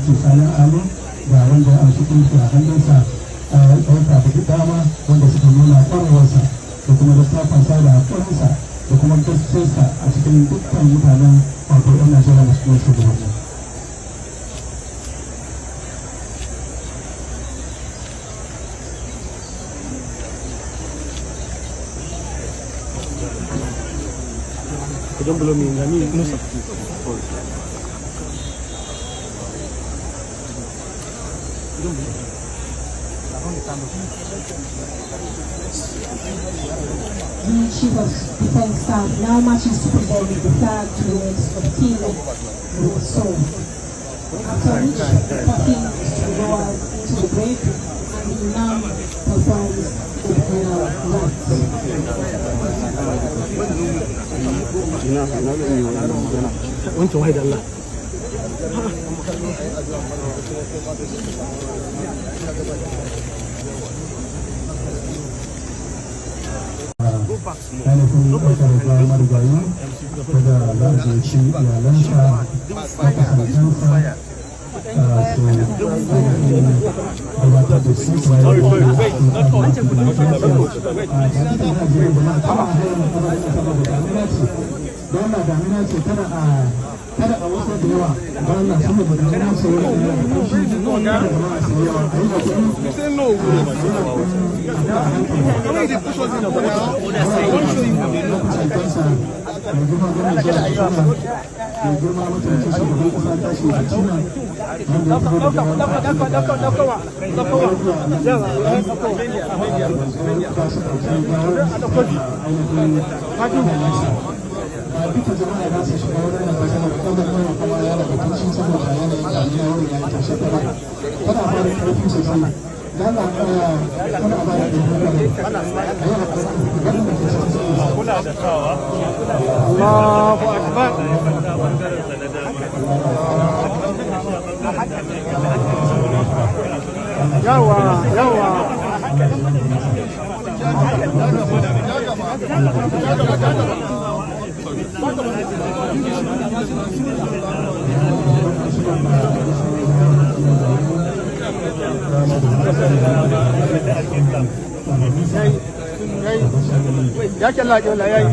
Alhaji Sani Ali da wanda a cikin a hannunsa ɗauka da dama wanda suka nuna ƙwarewarsa da kuma littafinsa da haƙurinsa da kuma gaskiyarsa a cikin dukkan mutanen wato 'yan Najeriya da kuma shugabanni. Idan belum ini nusa. The Chief of Defence Staff now marches to present the flag to the next of the team with the sword. After which, the coffin is to be lowered into the grave and the Imam performs the burial rites. وانت واحد الله ainihin ɗaukar ruwa marigayi daga lalaci iyalansa makasantansa su ainihin gabatar da su kuma yi da Allah damina ce kada a wasu da yawa ba Allah saboda damina ce wani da yawa shi ne da jama'a su yawa a yi da duka jama'a za su shiga wurin da kasar da kuma kuma kuma ya da mutuncin saboda yanayin damina wurin ya yi tashe kada fara karfi sosai dan na kada ba da Allahu akbar yawa ya kalla ya yi